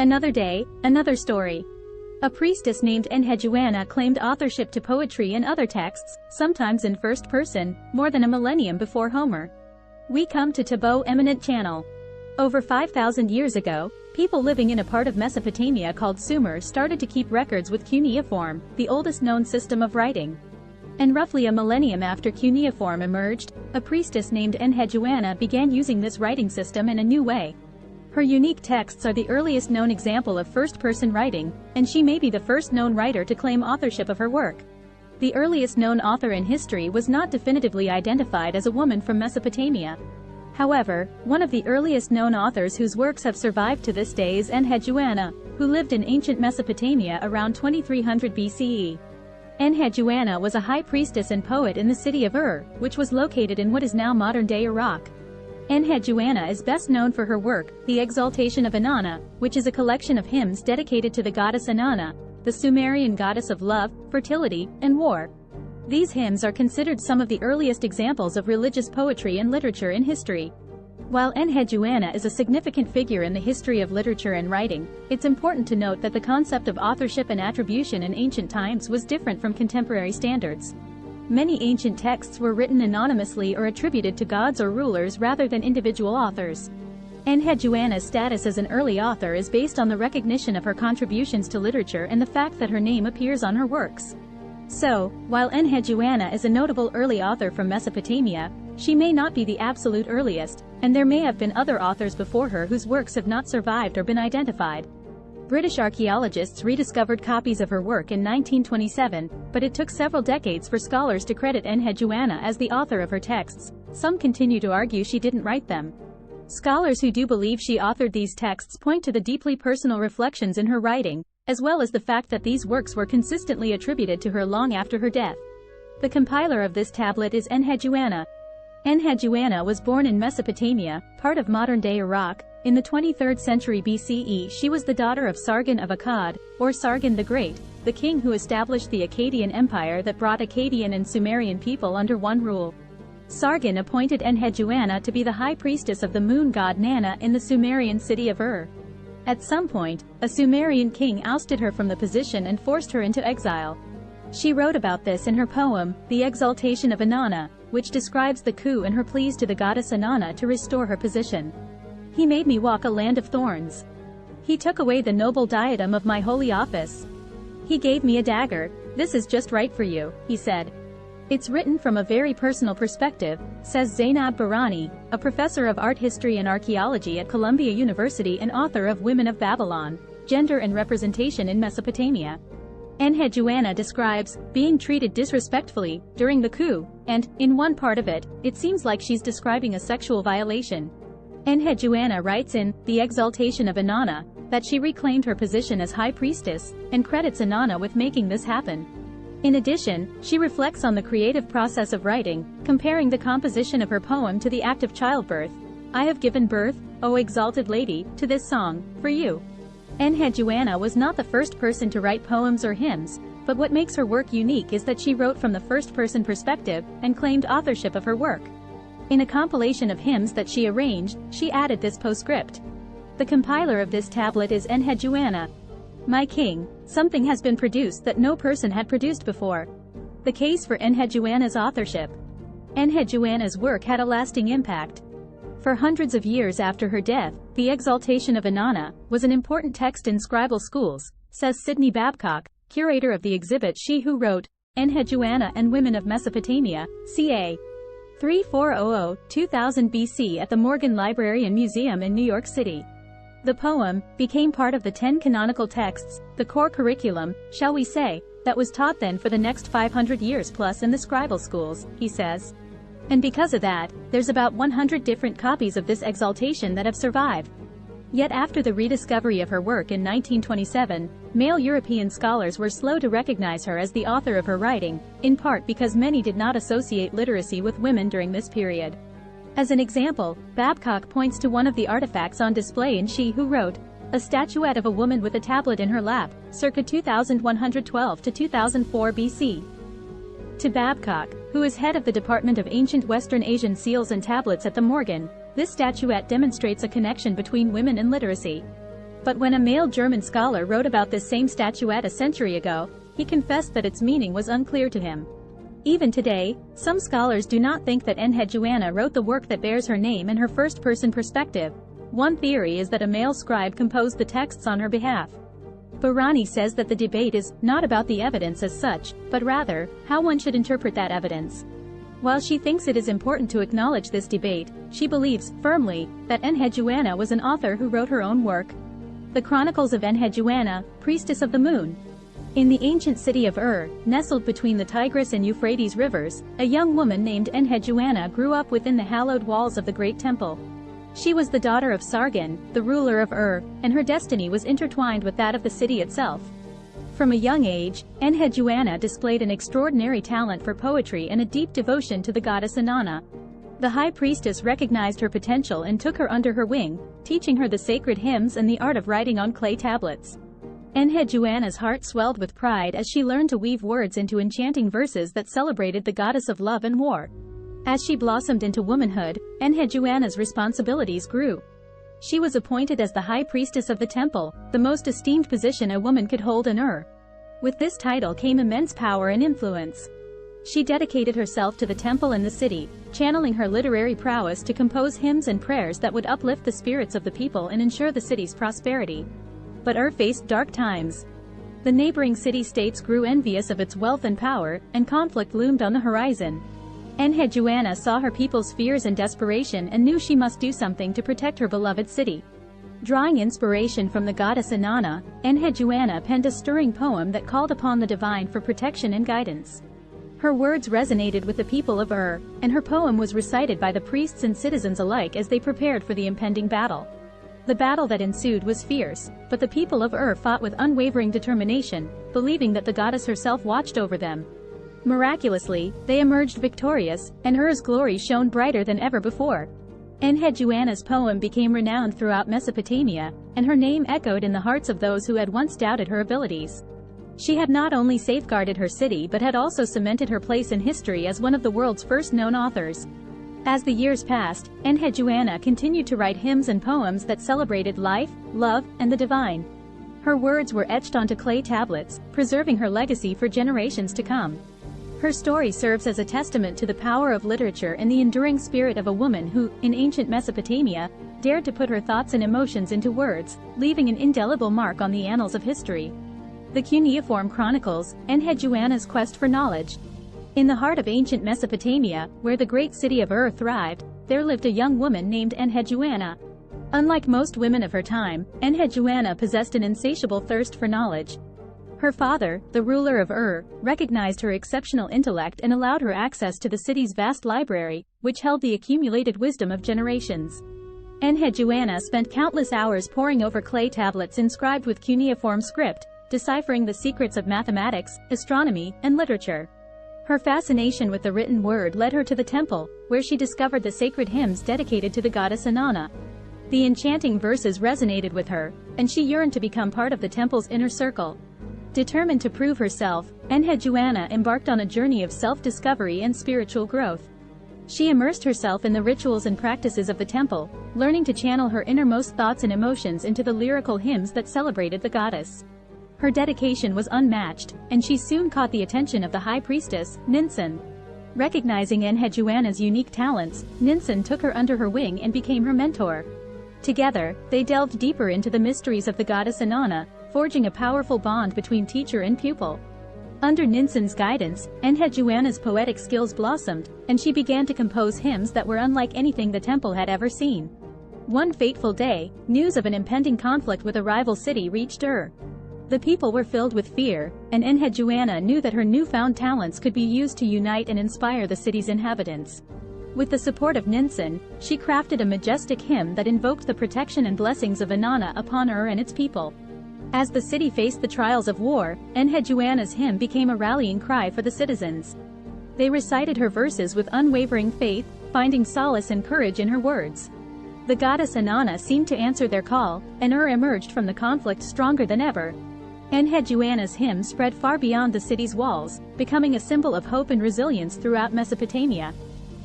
Another day, another story. A priestess named Enheduanna claimed authorship to poetry and other texts, sometimes in first person, more than a millennium before Homer. We come to Tabo Eminent Channel. Over 5,000 years ago, people living in a part of Mesopotamia called Sumer started to keep records with cuneiform, the oldest known system of writing. And roughly a millennium after cuneiform emerged, a priestess named Enheduanna began using this writing system in a new way. Her unique texts are the earliest known example of first-person writing, and she may be the first known writer to claim authorship of her work. The earliest known author in history was not definitively identified as a woman from Mesopotamia. However, one of the earliest known authors whose works have survived to this day is Enheduanna, who lived in ancient Mesopotamia around 2300 BCE. Enheduanna was a high priestess and poet in the city of which was located in what is now modern-day Iraq. Enheduanna is best known for her work, The Exaltation of Inanna, which is a collection of hymns dedicated to the goddess Inanna, the Sumerian goddess of love, fertility, and war. These hymns are considered some of the earliest examples of religious poetry and literature in history. While Enheduanna is a significant figure in the history of literature and writing, it's important to note that the concept of authorship and attribution in ancient times was different from contemporary standards. Many ancient texts were written anonymously or attributed to gods or rulers rather than individual authors. Enheduanna's status as an early author is based on the recognition of her contributions to literature and the fact that her name appears on her works. So, while Enheduanna is a notable early author from Mesopotamia, she may not be the absolute earliest, and there may have been other authors before her whose works have not survived or been identified. British archaeologists rediscovered copies of her work in 1927, but it took several decades for scholars to credit Enheduanna as the author of her texts. Some continue to argue she didn't write them. Scholars who do believe she authored these texts point to the deeply personal reflections in her writing, as well as the fact that these works were consistently attributed to her long after her death. The compiler of this tablet is Enheduanna. Enheduanna was born in Mesopotamia, part of modern-day Iraq. In the 23rd century BCE, she was the daughter of Sargon of Akkad, or Sargon the Great, the king who established the Akkadian Empire that brought Akkadian and Sumerian people under one rule. Sargon appointed Enheduanna to be the high priestess of the moon god Nanna in the Sumerian city of At some point, a Sumerian king ousted her from the position and forced her into exile. She wrote about this in her poem, The Exaltation of Inanna, which describes the coup and her pleas to the goddess Inanna to restore her position. He made me walk a land of thorns. He took away the noble diadem of my holy office. He gave me a dagger. This is just right for you, he said. It's written from a very personal perspective, says Zainab Barani, a professor of art history and archaeology at Columbia University and author of Women of Babylon, Gender and Representation in Mesopotamia. Enheduanna describes being treated disrespectfully during the coup, and, in one part of it, it seems like she's describing a sexual violation. Enheduanna writes in The Exaltation of Inanna that she reclaimed her position as high priestess, and credits Inanna with making this happen. In addition, she reflects on the creative process of writing, comparing the composition of her poem to the act of childbirth. I have given birth, O exalted lady, to this song, for you. Enheduanna was not the first person to write poems or hymns, but what makes her work unique is that she wrote from the first-person perspective and claimed authorship of her work. In a compilation of hymns that she arranged, she added this postscript. The compiler of this tablet is Enheduanna. My king, something has been produced that no person had produced before. The case for Enheduanna's authorship. Enheduanna's work had a lasting impact. For hundreds of years after her death, The Exaltation of Inanna was an important text in scribal schools, says Sidney Babcock, curator of the exhibit She Who Wrote, Enheduanna and Women of Mesopotamia, ca. 3400-2000 BC at the Morgan Library and Museum in New York City. The poem became part of the 10 canonical texts, the core curriculum, shall we say, that was taught then for the next 500 years plus in the scribal schools, he says. And because of that, there's about 100 different copies of this exaltation that have survived. Yet after the rediscovery of her work in 1927, male European scholars were slow to recognize her as the author of her writing, in part because many did not associate literacy with women during this period. As an example, Babcock points to one of the artifacts on display in She Who Wrote, a statuette of a woman with a tablet in her lap, circa 2112 to 2004 BC. To Babcock, who is head of the Department of Ancient Western Asian Seals and Tablets at the Morgan, this statuette demonstrates a connection between women and literacy. But when a male German scholar wrote about this same statuette a century ago, he confessed that its meaning was unclear to him. Even today, some scholars do not think that Enheduanna wrote the work that bears her name in her first-person perspective. One theory is that a male scribe composed the texts on her behalf. Barani says that the debate is not about the evidence as such, but rather, how one should interpret that evidence. While she thinks it is important to acknowledge this debate, she believes, firmly, that Enheduanna was an author who wrote her own work. The Chronicles of Enheduanna, Priestess of the Moon. In the ancient city of nestled between the Tigris and Euphrates rivers, a young woman named Enheduanna grew up within the hallowed walls of the Great Temple. She was the daughter of Sargon, the ruler of and her destiny was intertwined with that of the city itself. From a young age, Enheduanna displayed an extraordinary talent for poetry and a deep devotion to the goddess Inanna. The high priestess recognized her potential and took her under her wing, teaching her the sacred hymns and the art of writing on clay tablets. Enheduanna's heart swelled with pride as she learned to weave words into enchanting verses that celebrated the goddess of love and war. As she blossomed into womanhood, Enheduanna's responsibilities grew. She was appointed as the high priestess of the temple, the most esteemed position a woman could hold in With this title came immense power and influence. She dedicated herself to the temple and the city, channeling her literary prowess to compose hymns and prayers that would uplift the spirits of the people and ensure the city's prosperity. But faced dark times. The neighboring city-states grew envious of its wealth and power, and conflict loomed on the horizon. Enheduanna saw her people's fears and desperation and knew she must do something to protect her beloved city. Drawing inspiration from the goddess Inanna, Enheduanna penned a stirring poem that called upon the divine for protection and guidance. Her words resonated with the people of and her poem was recited by the priests and citizens alike as they prepared for the impending battle. The battle that ensued was fierce, but the people of fought with unwavering determination, believing that the goddess herself watched over them. Miraculously, they emerged victorious, and glory shone brighter than ever before. Enheduanna's poem became renowned throughout Mesopotamia, and her name echoed in the hearts of those who had once doubted her abilities. She had not only safeguarded her city but had also cemented her place in history as one of the world's first known authors. As the years passed, Enheduanna continued to write hymns and poems that celebrated life, love, and the divine. Her words were etched onto clay tablets, preserving her legacy for generations to come. Her story serves as a testament to the power of literature and the enduring spirit of a woman who, in ancient Mesopotamia, dared to put her thoughts and emotions into words, leaving an indelible mark on the annals of history. The cuneiform chronicles, Enheduanna's quest for knowledge. In the heart of ancient Mesopotamia, where the great city of thrived, there lived a young woman named Enheduanna. Unlike most women of her time, Enheduanna possessed an insatiable thirst for knowledge. Her father, the ruler of recognized her exceptional intellect and allowed her access to the city's vast library, which held the accumulated wisdom of generations. Enheduanna spent countless hours poring over clay tablets inscribed with cuneiform script, deciphering the secrets of mathematics, astronomy, and literature. Her fascination with the written word led her to the temple, where she discovered the sacred hymns dedicated to the goddess Inanna. The enchanting verses resonated with her, and she yearned to become part of the temple's inner circle. Determined to prove herself, Enheduanna embarked on a journey of self-discovery and spiritual growth. She immersed herself in the rituals and practices of the temple, learning to channel her innermost thoughts and emotions into the lyrical hymns that celebrated the goddess. Her dedication was unmatched, and she soon caught the attention of the high priestess, Ninsun. Recognizing Enheduanna's unique talents, Ninsun took her under her wing and became her mentor. Together, they delved deeper into the mysteries of the goddess Inanna, forging a powerful bond between teacher and pupil. Under Ninsun's guidance, Enheduanna's poetic skills blossomed, and she began to compose hymns that were unlike anything the temple had ever seen. One fateful day, news of an impending conflict with a rival city reached The people were filled with fear, and Enheduanna knew that her newfound talents could be used to unite and inspire the city's inhabitants. With the support of Ninsun, she crafted a majestic hymn that invoked the protection and blessings of Inanna upon and its people. As the city faced the trials of war, Enheduanna's hymn became a rallying cry for the citizens. They recited her verses with unwavering faith, finding solace and courage in her words. The goddess Inanna seemed to answer their call, and emerged from the conflict stronger than ever. Enheduanna's hymn spread far beyond the city's walls, becoming a symbol of hope and resilience throughout Mesopotamia.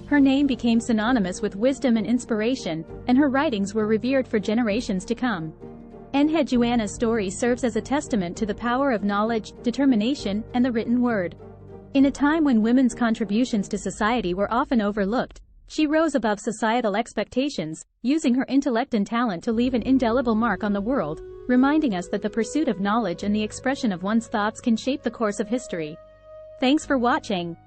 Her name became synonymous with wisdom and inspiration, and her writings were revered for generations to come. Enheduanna's story serves as a testament to the power of knowledge, determination, and the written word. In a time when women's contributions to society were often overlooked, she rose above societal expectations, using her intellect and talent to leave an indelible mark on the world, reminding us that the pursuit of knowledge and the expression of one's thoughts can shape the course of history. Thanks for watching.